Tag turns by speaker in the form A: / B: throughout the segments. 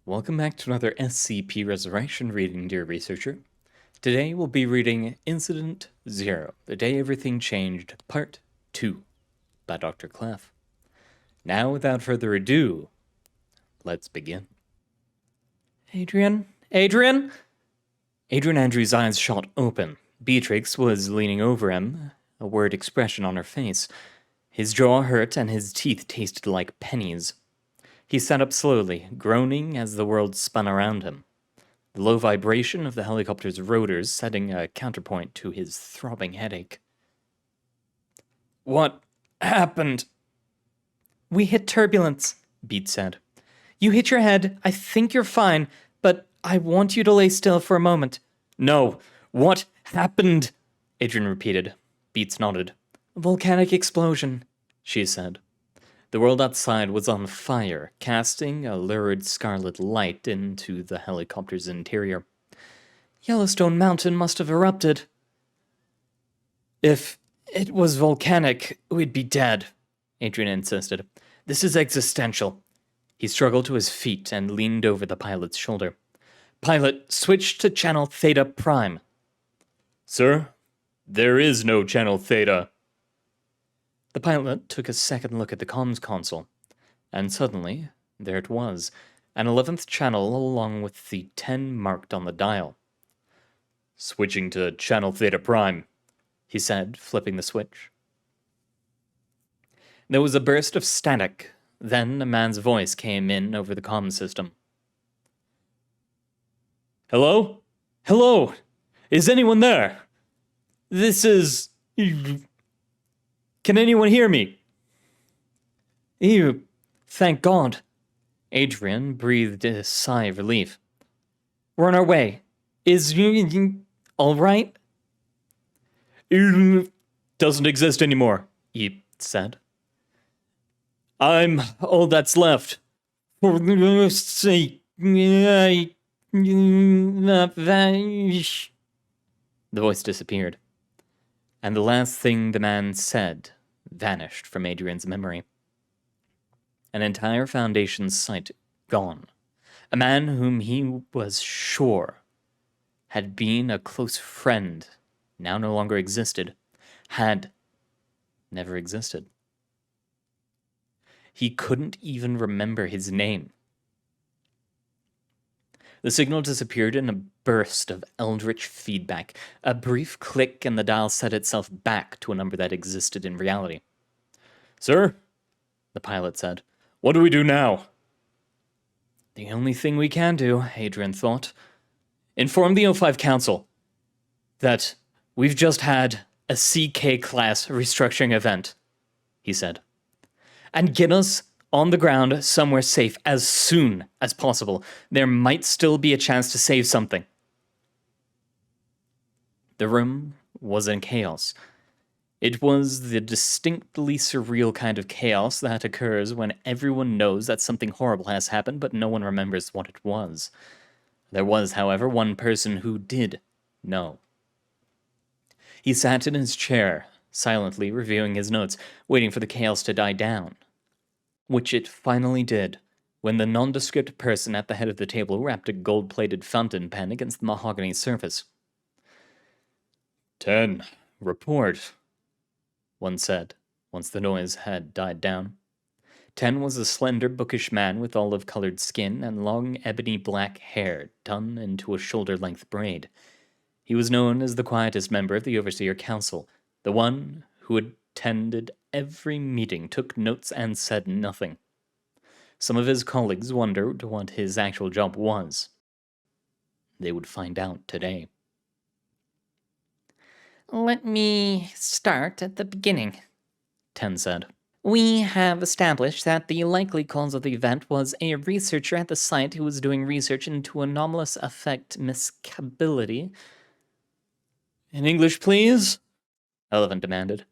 A: Welcome back to another SCP Resurrection reading, dear researcher. Today we'll be reading Incident 0, The Day Everything Changed, Part 2, by Dr. Clef. Now, without further ado, let's begin. Adrian? Adrian Andrews' eyes shot open. Beatrix was leaning over him, a worried expression on her face. His jaw hurt and his teeth tasted like pennies. He sat up slowly, groaning as the world spun around him, the low vibration of the helicopter's rotors setting a counterpoint to his throbbing headache. What happened? We hit turbulence, Beat said. You hit your head. I think you're fine, but I want you to lay still for a moment. No, what happened? Adrian repeated. Beats nodded. Volcanic explosion, she said. The world outside was on fire, casting a lurid scarlet light into the helicopter's interior. Yellowstone Mountain must have erupted. If it was volcanic, we'd be dead, Adrian insisted. This is existential. He struggled to his feet and leaned over the pilot's shoulder. Pilot, switch to channel Theta Prime. Sir, there is no channel Theta. The pilot took a second look at the comms console, and suddenly, there it was, an 11th channel along with the 10 marked on the dial. Switching to channel Theta Prime, he said, flipping the switch. There was a burst of static, then a man's voice came in over the comm system. Hello? Hello? Is anyone there? This is... Can anyone hear me? Ew, thank God. Adrian breathed a sigh of relief. We're on our way. Is you all right? Doesn't exist anymore, he said. I'm all that's left. For the sake, the voice disappeared, and the last thing the man said vanished from Adrian's memory. An entire Foundation site gone. A man whom he was sure had been a close friend, now no longer existed, had never existed. He couldn't even remember his name. The signal disappeared in a burst of eldritch feedback. A brief click and the dial set itself back to a number that existed in reality. Sir, the pilot said, what do we do now? The only thing we can do, Adrian thought. Inform the O5 Council that we've just had a CK-class restructuring event, he said. And get us on the ground somewhere safe as soon as possible. There might still be a chance to save something. The room was in chaos. It was the distinctly surreal kind of chaos that occurs when everyone knows that something horrible has happened, but no one remembers what it was. There was, however, one person who did know. He sat in his chair, silently reviewing his notes, waiting for the chaos to die down. Which it finally did, when the nondescript person at the head of the table wrapped a gold-plated fountain pen against the mahogany surface. 10, report, one said, once the noise had died down. 10 was a slender, bookish man with olive-colored skin and long, ebony black hair done into a shoulder-length braid. He was known as the quietest member of the Overseer Council, the one who attended every meeting, took notes, and said nothing. Some of his colleagues wondered what his actual job was. They would find out today. Let me start at the beginning, 10 said. We have established that the likely cause of the event was a researcher at the site who was doing research into anomalous effect miscability. In English, please? Elephant demanded.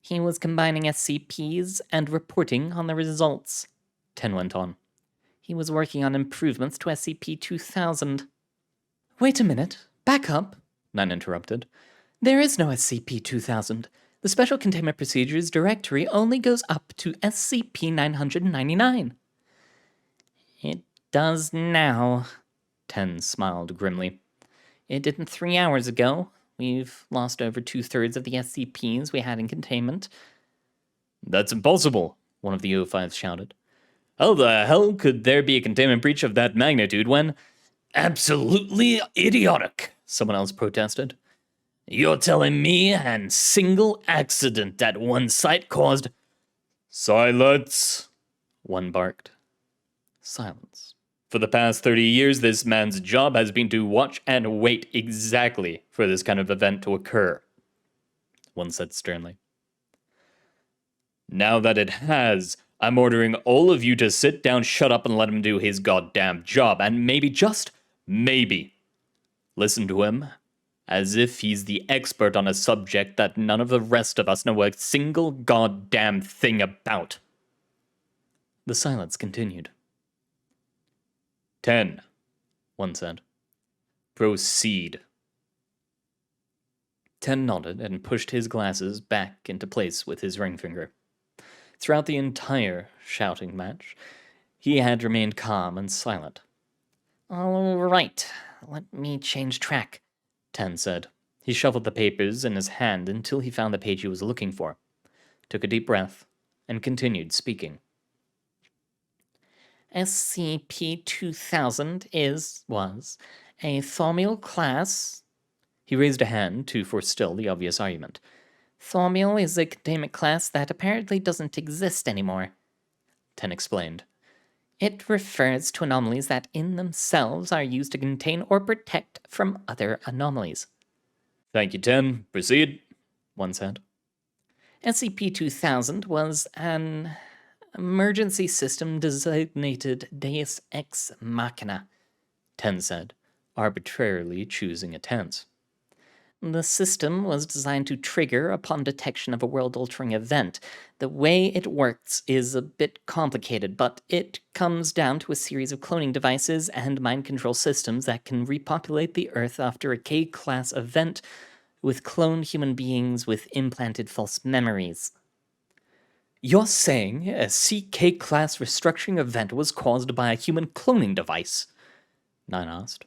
A: He was combining SCPs and reporting on the results, 10 went on. He was working on improvements to SCP-2000. Wait a minute. Back up, 9 interrupted. There is no SCP-2000. The Special Containment Procedures directory only goes up to SCP-999. It
B: does now, 10 smiled grimly. It didn't 3 hours ago. We've lost over 2/3 of the SCPs we had in containment.
A: That's impossible, one of the O5s shouted. How the hell could there be a containment breach of that magnitude when... Absolutely idiotic, someone else protested. You're telling me a single accident at one site caused... Silence, one barked. Silence. For the past 30 years, this man's job has been to watch and wait exactly for this kind of event to occur, one said sternly. Now that it has, I'm ordering all of you to sit down, shut up, and let him do his goddamn job, and maybe, just maybe, listen to him as if he's the expert on a subject that none of the rest of us know a single goddamn thing about. The silence continued. 10, one said. Proceed. 10 nodded and pushed his glasses back into place with his ring finger. Throughout the entire shouting match, he had remained calm and silent.
B: All right, let me change track,
A: 10 said. He shuffled the papers in his hand until he found the page he was looking for, took a deep breath, and continued speaking.
B: SCP-2000 was a Thaumiel class.
A: He raised a hand to forestall the obvious argument.
B: Thaumiel is a containment class that apparently doesn't exist anymore,
A: 10 explained.
B: It refers to anomalies that in themselves are used to contain or protect from other anomalies.
A: Thank you, 10. Proceed, one said.
B: SCP-2000 was an emergency system designated Deus Ex Machina,
A: 10 said, arbitrarily choosing a tense.
B: The system was designed to trigger upon detection of a world-altering event. The way it works is a bit complicated, but it comes down to a series of cloning devices and mind control systems that can repopulate the Earth after a K-class event with cloned human beings with implanted false memories.
A: You're saying a CK-class restructuring event was caused by a human cloning device? 9 asked.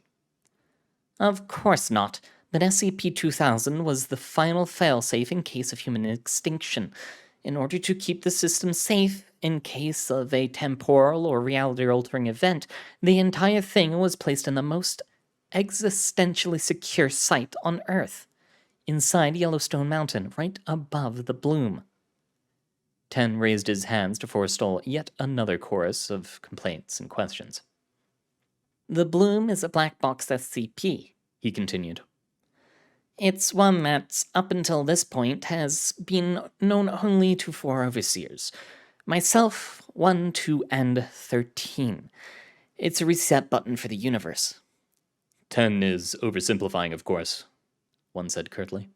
B: Of course not. But SCP-2000 was the final failsafe in case of human extinction. In order to keep the system safe in case of a temporal or reality-altering event, the entire thing was placed in the most existentially secure site on Earth, inside Yellowstone Mountain, right above the Bloom.
A: 10 raised his hands to forestall yet another chorus of complaints and questions.
B: The Bloom is a black box SCP,
A: he continued.
B: It's one that, up until this point, has been known only to 4 overseers. Myself, 1, 2, and 13. It's a reset button for the universe.
A: 10 is oversimplifying, of course, one said curtly.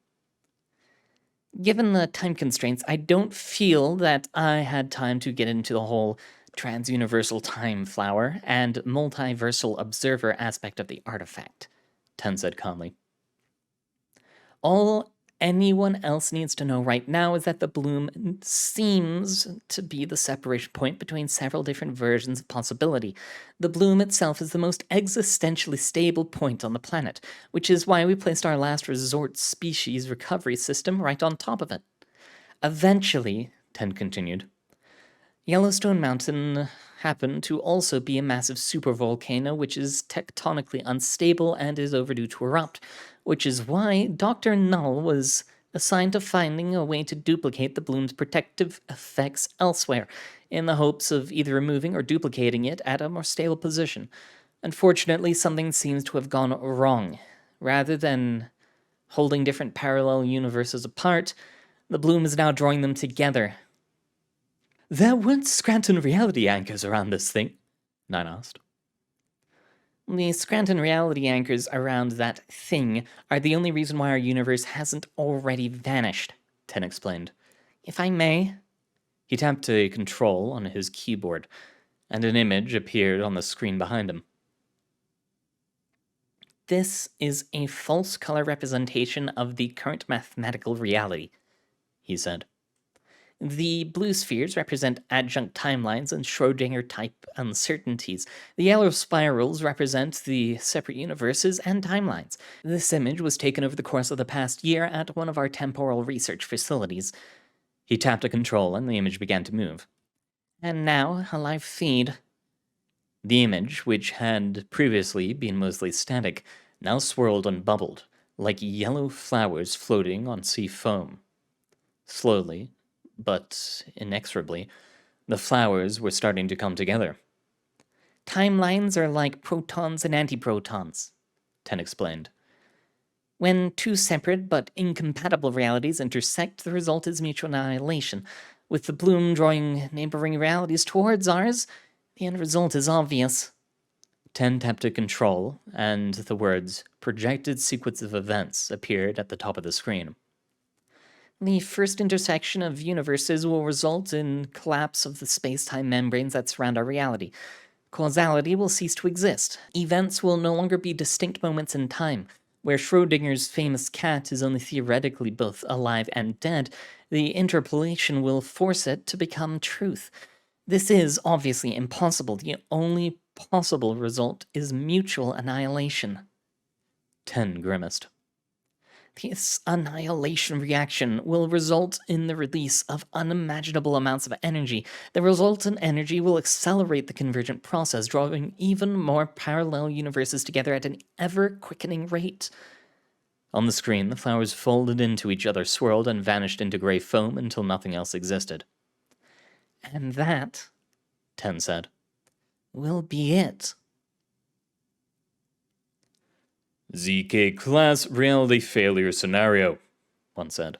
B: Given the time constraints, I don't feel that I had time to get into the whole transuniversal time flower and multiversal observer aspect of the artifact,
A: 10 said calmly.
B: All anyone else needs to know right now is that the Bloom seems to be the separation point between several different versions of possibility. The Bloom itself is the most existentially stable point on the planet, which is why we placed our last resort species recovery system right on top of it. Eventually, 10 continued, Yellowstone Mountain happened to also be a massive supervolcano which is tectonically unstable and is overdue to erupt, which is why Dr. Null was assigned to finding a way to duplicate the Bloom's protective effects elsewhere, in the hopes of either removing or duplicating it at a more stable position. Unfortunately, something seems to have gone wrong. Rather than holding different parallel universes apart, the Bloom is now drawing them together.
A: There weren't Scranton reality anchors around this thing? 9 asked.
B: The Scranton reality anchors around that thing are the only reason why our universe hasn't already vanished,
A: 10 explained.
B: If I may.
A: He tapped a control on his keyboard, and an image appeared on the screen behind him.
B: This is a false color representation of the current mathematical reality, he said. The blue spheres represent adjunct timelines and Schrödinger-type uncertainties. The yellow spirals represent the separate universes and timelines. This image was taken over the course of the past year at one of our temporal research facilities.
A: He tapped a control and the image began to move.
B: And now, a live feed.
A: The image, which had previously been mostly static, now swirled and bubbled, like yellow flowers floating on sea foam. Slowly, but inexorably, the flowers were starting to come together.
B: Timelines are like protons and antiprotons,
A: Ten explained.
B: When two separate but incompatible realities intersect, the result is mutual annihilation. With the bloom drawing neighboring realities towards ours, the end result is obvious.
A: Ten tapped a control, and the words "projected sequence of events" appeared at the top of the screen.
B: The first intersection of universes will result in collapse of the space-time membranes that surround our reality. Causality will cease to exist. Events will no longer be distinct moments in time. Where Schrödinger's famous cat is only theoretically both alive and dead, the interpolation will force it to become truth. This is obviously impossible. The only possible result is mutual annihilation.
A: Ten grimaced.
B: This annihilation reaction will result in the release of unimaginable amounts of energy. The resultant energy will accelerate the convergent process, drawing even more parallel universes together at an ever-quickening rate.
A: On the screen, the flowers folded into each other, swirled, and vanished into gray foam until nothing else existed.
B: And that,
A: Ten said,
B: will be it.
A: ZK class reality failure scenario, one said.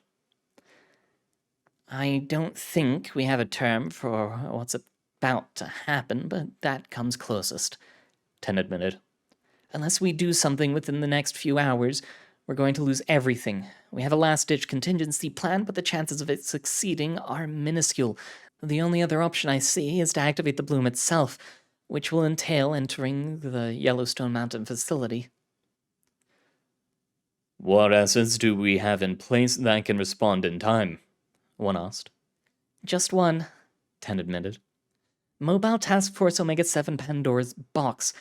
B: I don't think we have a term for what's about to happen, but that comes closest,
A: Ten admitted.
B: Unless we do something within the next few hours, we're going to lose everything. We have a last-ditch contingency plan, but the chances of it succeeding are minuscule. The only other option I see is to activate the bloom itself, which will entail entering the Yellowstone Mountain facility.
A: What assets do we have in place that can respond in time? One asked.
B: Just one,
A: Ten admitted.
B: Mobile Task Force Omega-7 Pandora's box.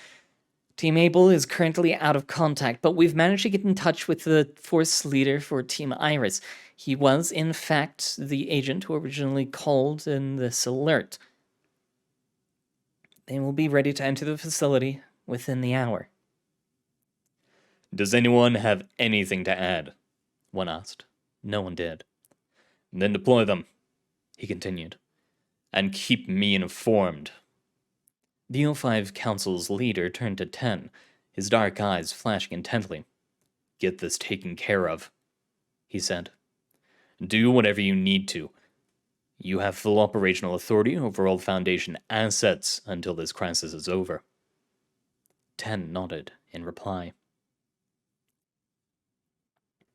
B: Team Able is currently out of contact, but we've managed to get in touch with the force leader for Team Iris. He was, in fact, the agent who originally called in this alert. They will be ready to enter the facility within the hour.
A: Does anyone have anything to add? One asked. No one did. Then deploy them, he continued, and keep me informed. The O5 Council's leader turned to Ten, his dark eyes flashing intently. Get this taken care of, he said. Do whatever you need to. You have full operational authority over all Foundation assets until this crisis is over. Ten nodded in reply.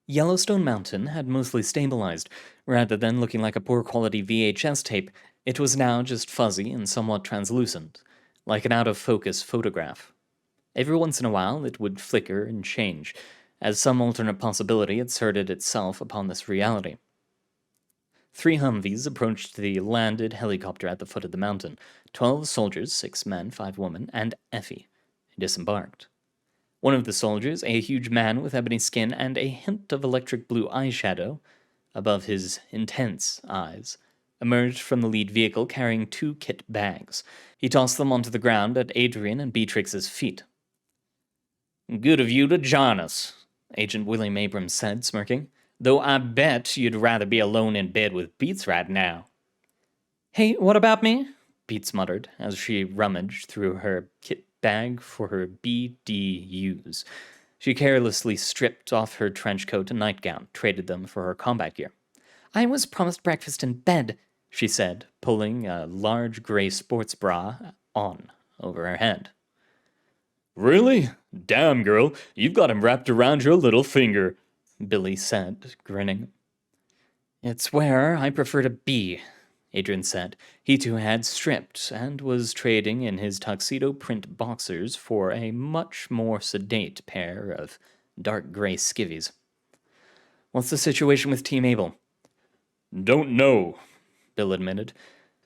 A: Yellowstone Mountain had mostly stabilized. Rather than looking like a poor-quality VHS tape, it was now just fuzzy and somewhat translucent, like an out-of-focus photograph. Every once in a while it would flicker and change, as some alternate possibility asserted itself upon this reality. 3 Humvees approached the landed helicopter at the foot of the mountain. 12 soldiers, 6 men, 5 women, and Effie disembarked. One of the soldiers, a huge man with ebony skin and a hint of electric blue eyeshadow above his intense eyes, emerged from the lead vehicle carrying 2 kit bags. He tossed them onto the ground at Adrian and Beatrix's feet. Good of you to join us, Agent William Abrams said, smirking, though I bet you'd rather be alone in bed with Beats right now.
B: Hey, what about me?
A: Beats muttered as she rummaged through her kit bag for her BDUs. She carelessly stripped off her trench coat and nightgown, traded them for her combat gear.
B: I was promised breakfast in bed,
A: she said, pulling a large gray sports bra on over her head. Really? Damn, girl, you've got him wrapped around your little finger, Billy said, grinning. It's where I prefer to be, Adrian said. He too had stripped and was trading in his tuxedo print boxers for a much more sedate pair of dark gray skivvies. What's the situation with Team Able? Don't know, Bill admitted.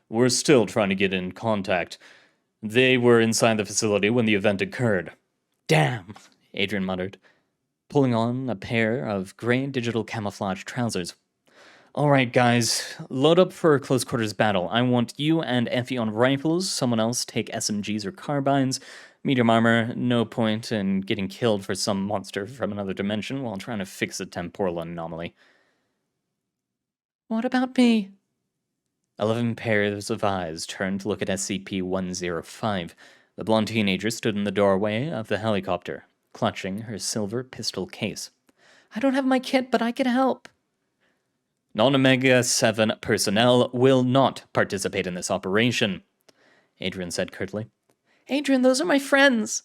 A: We're still trying to get in contact. They were inside the facility when the event occurred.
B: Damn, Adrian muttered, pulling on a pair of gray digital camouflage trousers. All right, guys, load up for a close quarters battle. I want you and Effie on rifles, someone else take SMGs or carbines. Medium armor, no point in getting killed for some monster from another dimension while trying to fix a temporal anomaly. What about me? 11 pairs of eyes turned to look at SCP-105. The blonde teenager stood in the doorway of the helicopter, clutching her silver pistol case. I don't have my kit, but I can help.
A: Non-Omega 7 personnel will not participate in this operation, Adrian said curtly.
B: Adrian, those are my friends.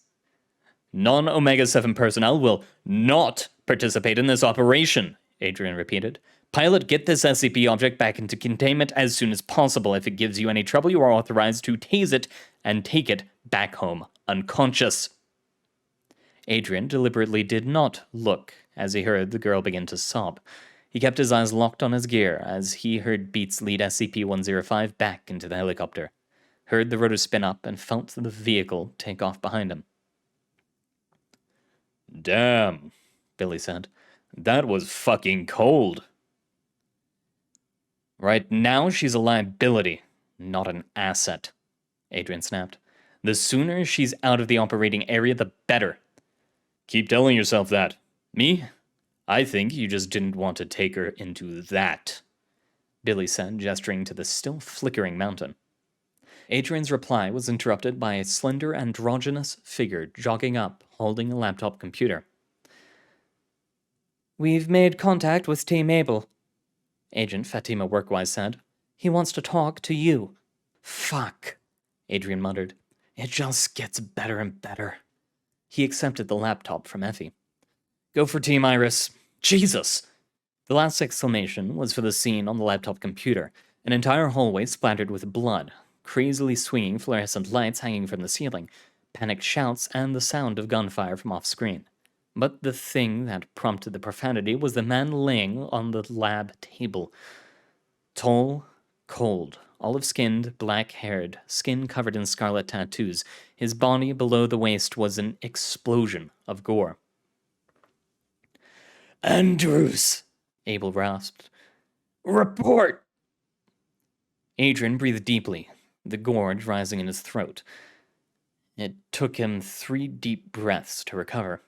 A: Non-Omega 7 personnel will not participate in this operation, Adrian repeated. Pilot, get this SCP object back into containment as soon as possible. If it gives you any trouble, you are authorized to tase it and take it back home unconscious. Adrian deliberately did not look as he heard the girl begin to sob. He kept his eyes locked on his gear as he heard Beats lead SCP-105 back into the helicopter, heard the rotor spin up, and felt the vehicle take off behind him. Damn, Billy said. That was fucking cold. Right now, she's a liability, not an asset, Adrian snapped. The sooner she's out of the operating area, the better. Keep telling yourself that. Me? I think you just didn't want to take her into that, Billy said, gesturing to the still flickering mountain. Adrian's reply was interrupted by a slender, androgynous figure jogging up, holding a laptop computer. We've made contact with Team Able, Agent Fatima Workwise said. He wants to talk to you. Fuck, Adrian muttered. It just gets better and better. He accepted the laptop from Effie. Go for Team Iris. Jesus! The last exclamation was for the scene on the laptop computer, an entire hallway splattered with blood, crazily swinging fluorescent lights hanging from the ceiling, panicked shouts, and the sound of gunfire from off-screen. But the thing that prompted the profanity was the man laying on the lab table. Tall, cold, olive-skinned, black-haired, skin covered in scarlet tattoos, his body below the waist was an explosion of gore. Andrews, Abel rasped. Report! Adrian breathed deeply, the gorge rising in his throat. It took him 3 deep breaths to recover.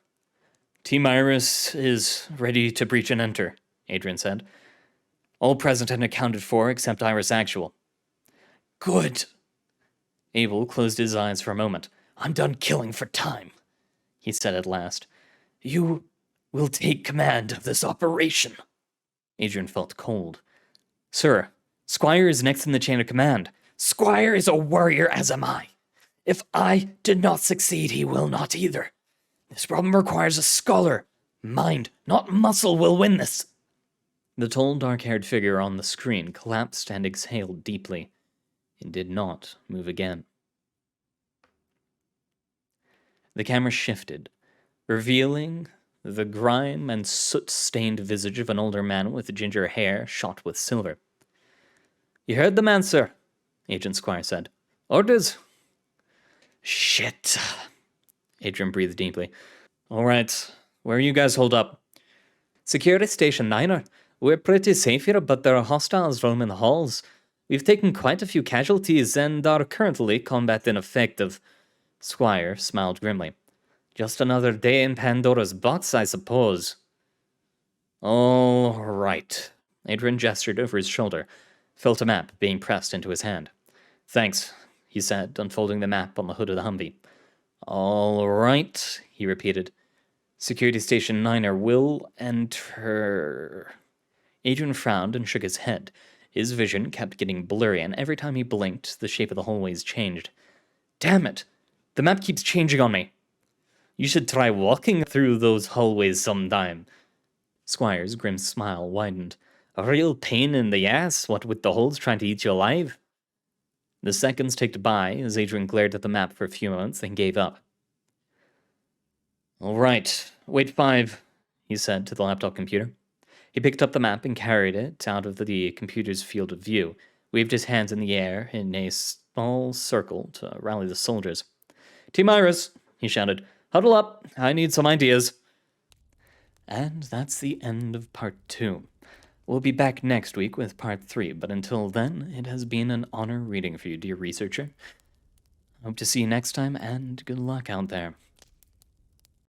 A: Team Iris is ready to breach and enter, Adrian said. All present and accounted for except Iris Actual. Good. Abel closed his eyes for a moment. I'm done killing for time, he said at last. You will take command of this operation. Adrian felt cold. Sir, Squire is next in the chain of command. Squire is a warrior, as am I. If I did not succeed, he will not either. This problem requires a scholar. Mind, not muscle, will win this. The tall, dark-haired figure on the screen collapsed and exhaled deeply. It did not move again. The camera shifted, revealing the grime and soot-stained visage of an older man with ginger hair shot with silver. You heard the man, sir, Agent Squire said. Orders. Shit. Adrian breathed deeply. All right, where are you guys holed up? Security Station 9. We're pretty safe here, but there are hostiles roaming the halls. We've taken quite a few casualties and are currently combat ineffective. Squire smiled grimly. Just another day in Pandora's box, I suppose. All right. Adrian gestured over his shoulder, felt a map being pressed into his hand. Thanks, he said, unfolding the map on the hood of the Humvee. All right, he repeated. Security Station 9 will enter. Adrian frowned and shook his head. His vision kept getting blurry, and every time he blinked, the shape of the hallways changed. Damn it! The map keeps changing on me. You should try walking through those hallways sometime. Squire's grim smile widened. A real pain in the ass, what with the holes trying to eat you alive. The seconds ticked by as Adrian glared at the map for a few moments, then gave up. All right, wait 5, he said to the laptop computer. He picked up the map and carried it out of the computer's field of view,
B: waved his hands in the air in a small circle to rally the soldiers. "Team Iris," he shouted, "huddle up. I need some ideas." And that's the end of part 2. We'll be back next week with part 3, but until then, it has been an honor reading for you, dear researcher. Hope to see you next time, and good luck out there.